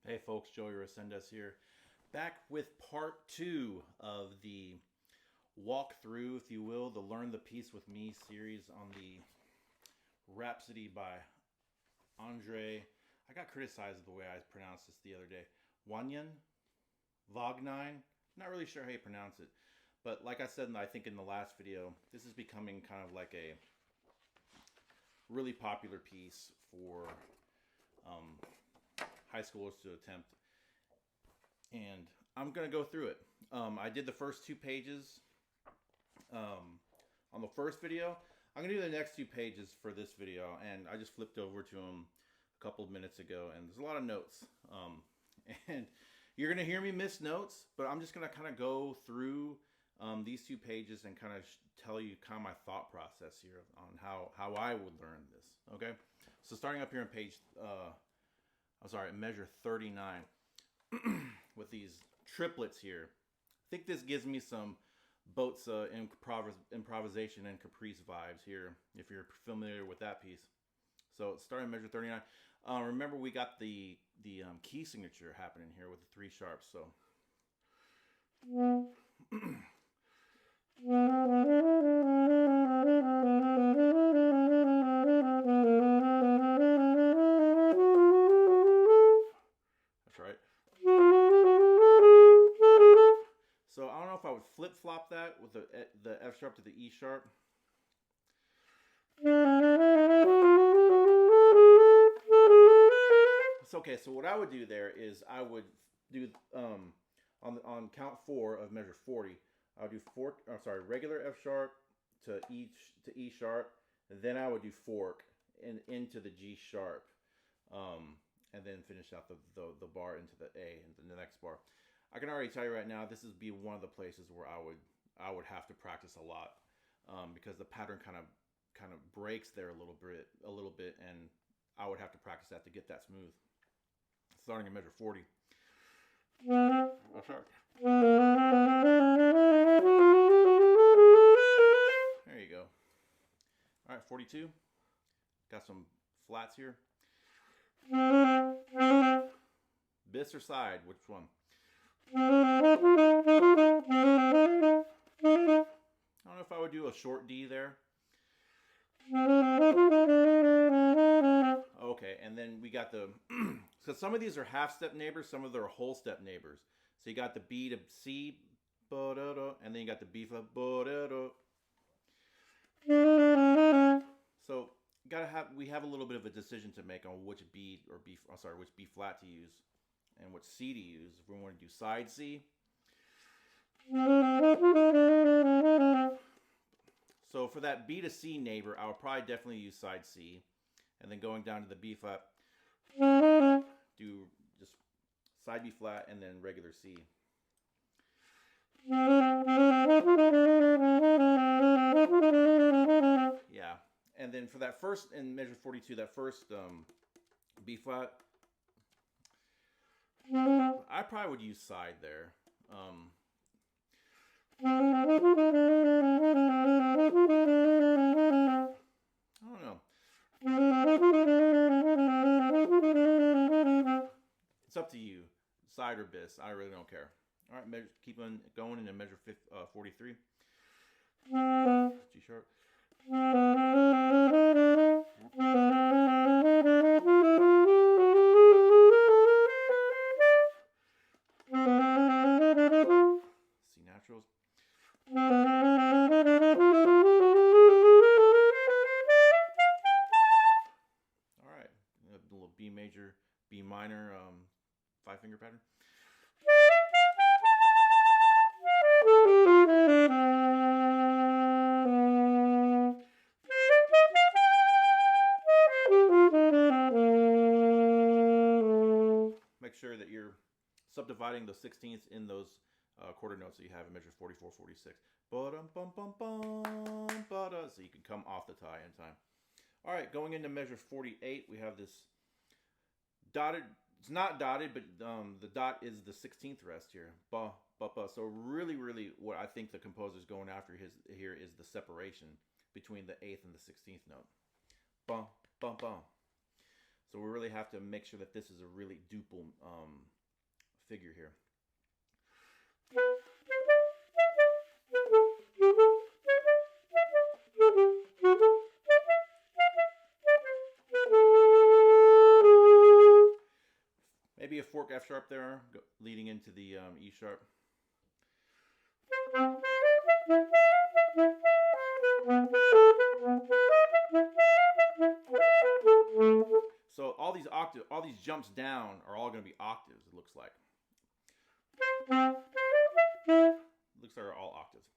Hey folks, Joey Resendez here, back with part two of the walkthrough, if you will, the Learn the Piece with Me series on the Rhapsody by Andre. I got criticized the way I pronounced this the other day. Waignein. Not really sure how you pronounce it, but like I said, I think in the last video, this is becoming kind of like a really popular piece for high schoolers to attempt, and I'm gonna go through it. I did the first two pages on the first video. I'm gonna do the next two pages for this video, and I just flipped over to them a couple of minutes ago, and there's a lot of notes, and you're gonna hear me miss notes, but I'm just gonna kind of go through these two pages and kind of tell you kind of my thought process here on how I would learn this. Okay, so starting up here on page measure 39 with these triplets here. I think this gives me some boats improvisation and caprice vibes here, if you're familiar with that piece. So starting measure 39. Remember, we got the key signature happening here with the 3 sharps. So so I don't know if I would flip-flop that with the F sharp to the E sharp. It's okay. So what I would do there is I would do on count 4 of measure 40. I would do regular F sharp to E sharp, and then I would do fork into the G sharp, and then finish out the bar into the A and the next bar. I can already tell you right now, this is be one of the places where I would have to practice a lot, because the pattern kind of breaks there a little bit, and I would have to practice that to get that smooth. Starting in measure 40. Oh, sorry. There you go. All right, 42. Got some flats here. Bis or side, which one? I don't know if I would do a short D there. Okay, and then we got the so some of these are half step neighbors, some of them are whole step neighbors. So you got the B to C, and then you got the B flat. So we have a little bit of a decision to make on which B flat to use and which C to use. If we want to do side C. So for that B to C neighbor, I would probably definitely use side C. And then going down to the B flat, do just side B flat and then regular C. Yeah. And then for that first, in measure 42, that first B flat, I probably would use side there. I don't know. It's up to you. Side or bis. I really don't care. All right, keep on going into measure 43. G sharp. C naturals. All right, a little B major, B minor, 5-finger pattern. Make sure that you're subdividing the 16ths in those quarter notes that you have in measure 44, 46. So you can come off the tie in time. All right, going into measure 48, we have this dotted. It's not dotted, but the dot is the 16th rest here. Ba, ba, ba. So really, what I think the composer's going after here is the separation between the 8th and the 16th note. Ba, ba, ba. So we really have to make sure that this is a really duple figure here. Maybe a fork F sharp there, leading into the E sharp. So all these jumps down are all going to be octaves. It looks like. Looks like they're all octaves.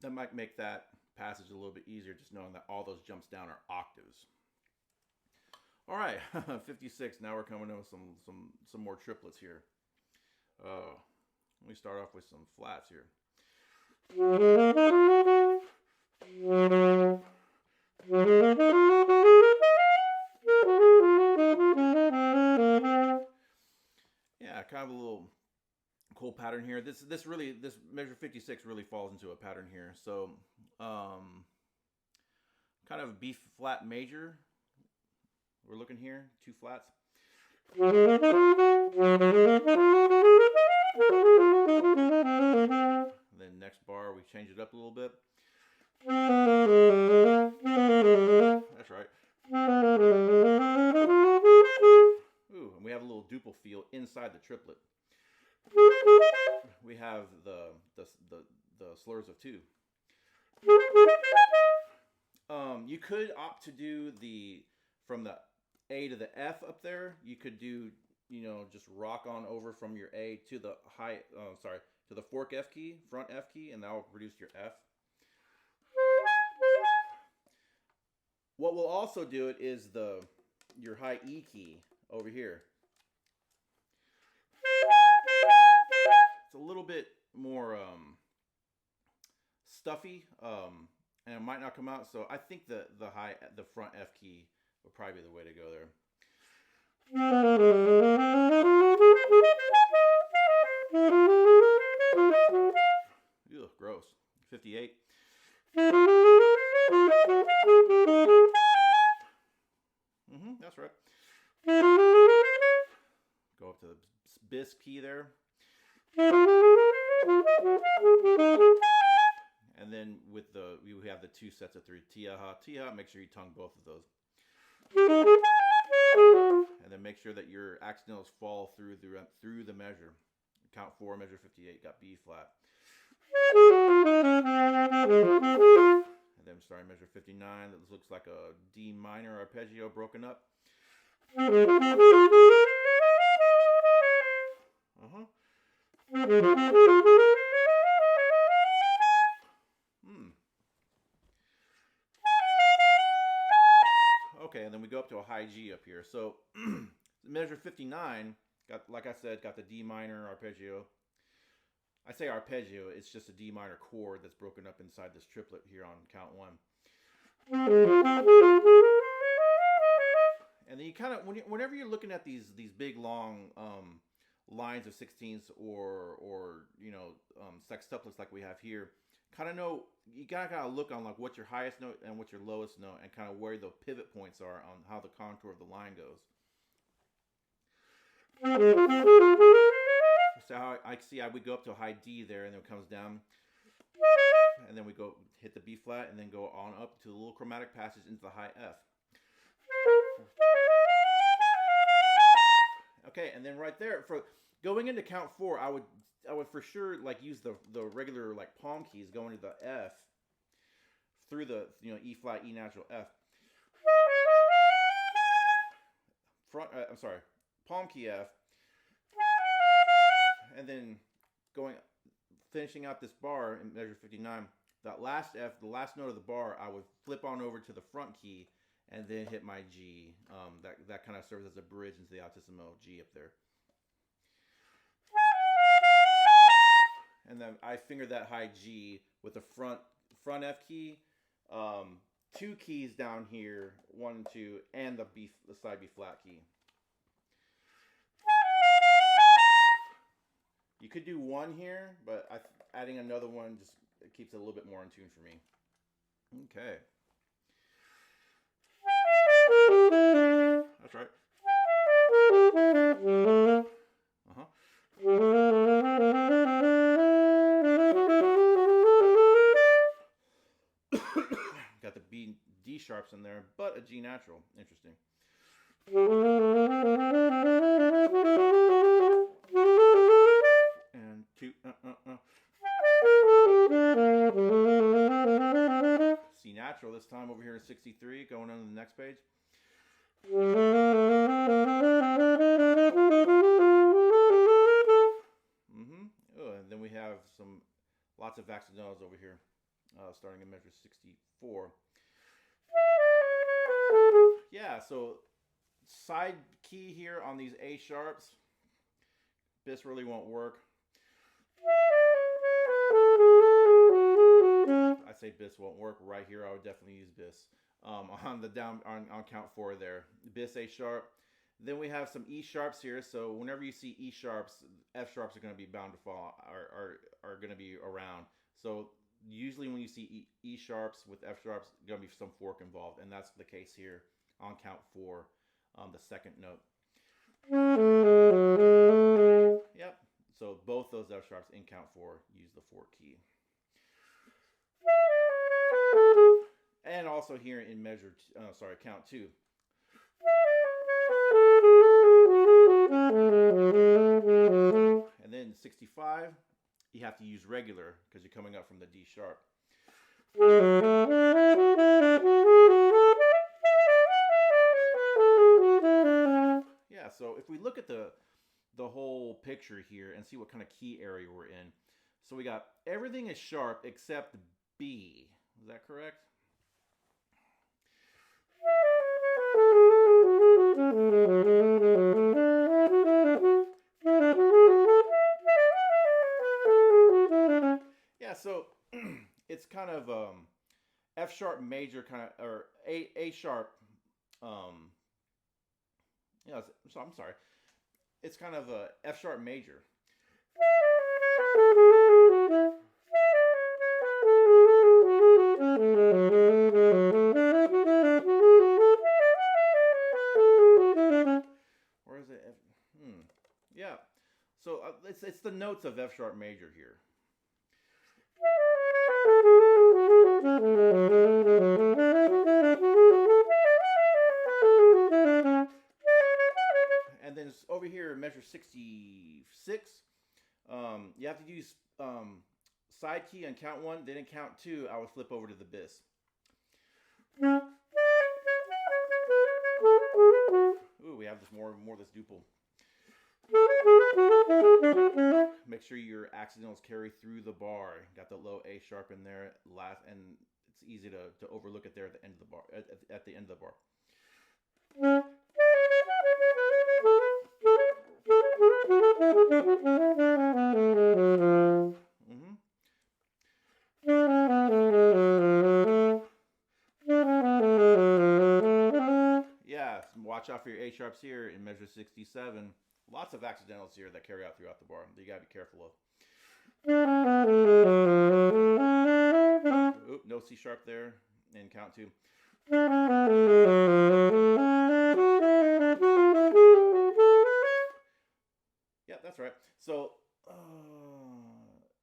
That might make that passage a little bit easier, just knowing that all those jumps down are octaves. All right, 56. Now we're coming in with some more triplets here. Let me start off with some flats here. Yeah, kind of a little cool pattern here. This measure 56 really falls into a pattern here. So, kind of B flat major. We're looking here, 2 flats. Then next bar we change it up a little bit. That's right. Ooh, and we have a little duple feel inside the triplet. We have the slurs of 2. You could opt to do from the A to the F up there. You could do, just rock on over from your A to the to the fork F key, front F key, and that will produce your F. What will also do it is your high E key over here. It's a little bit more stuffy, and it might not come out. So I think the front F key would probably be the way to go there. Ew, gross. 58. That's right. Go up to the bis key there. And then we have the 2 sets of 3. Tia, make sure you tongue both of those. And then make sure that your accidentals fall through the measure. Count 4, measure 58, got B flat. And then starting measure 59, that looks like a D minor arpeggio broken up. Okay, and then we go up to a high G up here. So measure 59, like I said, got the D minor arpeggio. I say arpeggio, it's just a D minor chord that's broken up inside this triplet here on count 1. And then you kind of, whenever you're looking at these big long lines of 16ths or sextuplets like we have here, you gotta look on like what's your highest note and what's your lowest note, and kind of where the pivot points are on how the contour of the line goes. So how we go up to a high D there, and then it comes down, and then we go hit the B flat, and then go on up to the little chromatic passage into the high F. Okay, and then right there, for going into count 4, I would for sure like use the regular like palm keys going to the F through the E flat, E natural, F. Palm key F, and then finishing out this bar in measure 59. That last F, the last note of the bar, I would flip on over to the front key and then hit my G. That kind of serves as a bridge into the altissimo G up there. And then I finger that high G with the front F key, 2 keys down here, 1 and 2, and the side B flat key. You could do one here, but adding another one just keeps it a little bit more in tune for me. Okay. That's right. Uh-huh. Got the D sharps in there, but a G natural. Interesting. And two. C natural this time over here in 63, going on to the next page. And then we have lots of accidentals over here, starting in measure 64. Yeah, so side key here on these A sharps. This really won't work. I say bis won't work. Right here, I would definitely use bis. On the down on count 4 there, bis A sharp. Then we have some E sharps here. So whenever you see E sharps, F sharps are going to be bound to fall, are going to be around. So usually when you see E sharps with F sharps, going to be some fork involved, and that's the case here on count 4, the second note. Yep. So both those F sharps in count 4 use the fork key. And also here in count 2. And then 65, you have to use regular because you're coming up from the D sharp. Yeah, so if we look at the whole picture here and see what kind of key area we're in. So we got everything is sharp except B. Is that correct? Yeah, so it's kind of F sharp major kind of, or A sharp. Yeah, so I'm sorry. It's kind of a F sharp major. Where is it? Yeah. So it's the notes of F sharp major here. And then over here, measure 66. You have to use side key on count 1. Then in count 2, I would flip over to the bis. Ooh, we have this more this duple. Make sure your accidentals carry through the bar. Got the low A sharp in there, and it's easy to overlook it there at the end of the bar. At the end of the bar. Yeah, watch out for your A sharps here in measure 67. Lots of accidentals here that carry out throughout the bar that you gotta be careful of. Oop, no C sharp there in count 2. Yeah, that's right. So,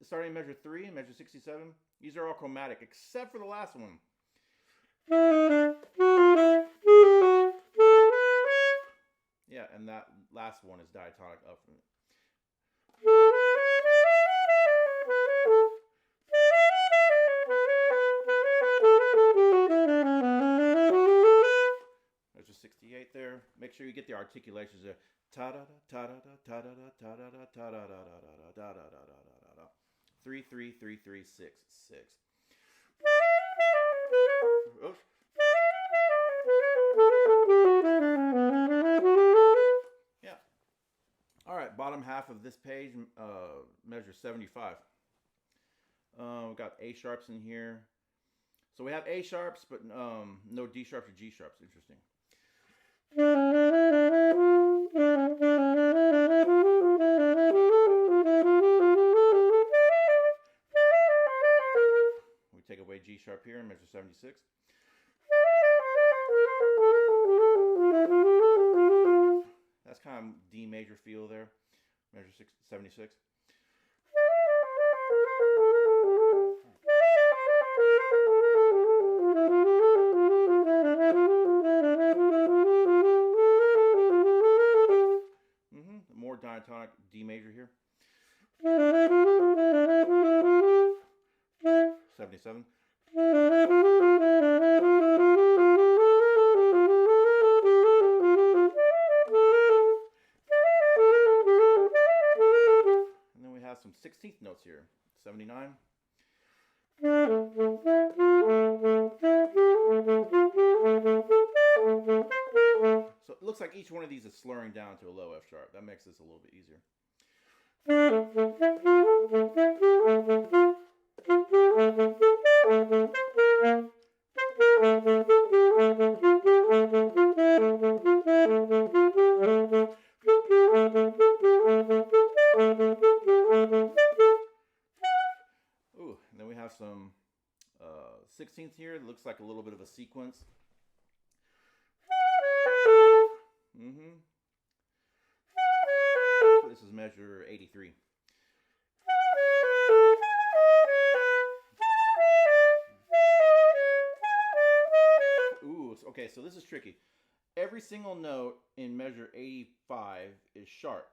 starting measure 3, measure 67, these are all chromatic except for the last one. Yeah, and that last one is diatonic up from it. There's a 68 there. Make sure you get the articulations there. Ta da da ta da da ta da da ta da da ta da da da da da da da da da. 3 3 3 3 6 6. Oops. Yeah. All right, bottom half of this page, measure 75. We've got A sharps in here. So we have A sharps, but no D sharps or G sharps. Interesting. here in measure 76. That's kind of D major feel there, measure 76. More diatonic D major here. 77. And then we have some 16th notes here. 79. So it looks like each one of these is slurring down to a low F sharp. That makes this a little bit easier. Ooh, and then we have some 16th here. It looks like a little bit of a sequence. This is measure 83. Ooh, okay, so this is tricky. Every single note in measure 85 is sharp.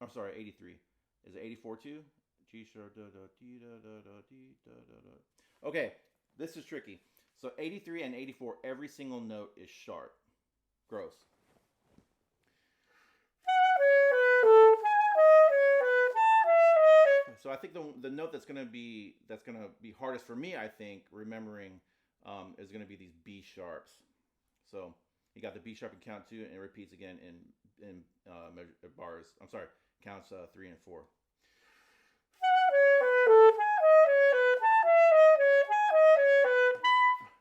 I'm sorry, 83. Is it 84 too? G sharp, da da D da da da D da da da. Okay, this is tricky. So 83 and 84, every single note is sharp. Gross. So I think the note that's gonna be hardest for me, I think, remembering, is gonna be these B sharps. So you got the B sharp in count 2, and it repeats again in measure, bars. I'm sorry, counts 3 and 4.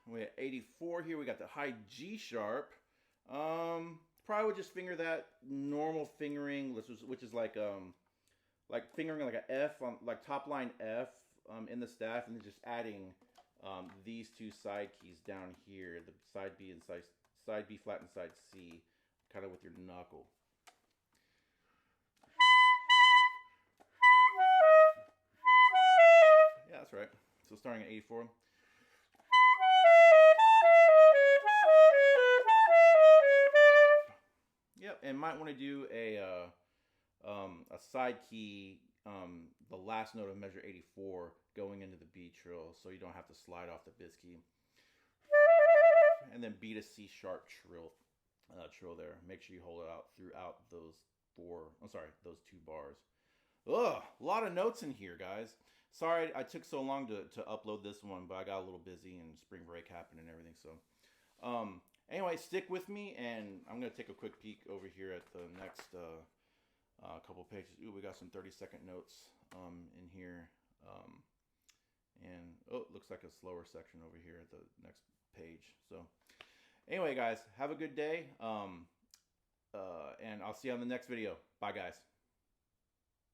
We have 84 here. We got the high G sharp. Probably would just finger that normal fingering, which is like fingering like a F on like top line F in the staff, and then just adding these two side keys down here, the side B and side B flat and side C, kind of with your knuckle. Yeah, that's right. So starting at 84. Yep, and might want to do a side key, the last note of measure 84 going into the B trill, so you don't have to slide off the Biz key. And then B to C sharp trill there. Make sure you hold it out throughout those those 2 bars. Ugh, a lot of notes in here, guys. Sorry I took so long to upload this one, but I got a little busy and spring break happened and everything. So, anyway, stick with me, and I'm going to take a quick peek over here at the next couple pages. Ooh, we got some 30-second notes in here. And, oh, it looks like a slower section over here at the next page. So, anyway, guys, have a good day. And I'll see you on the next video. Bye, guys.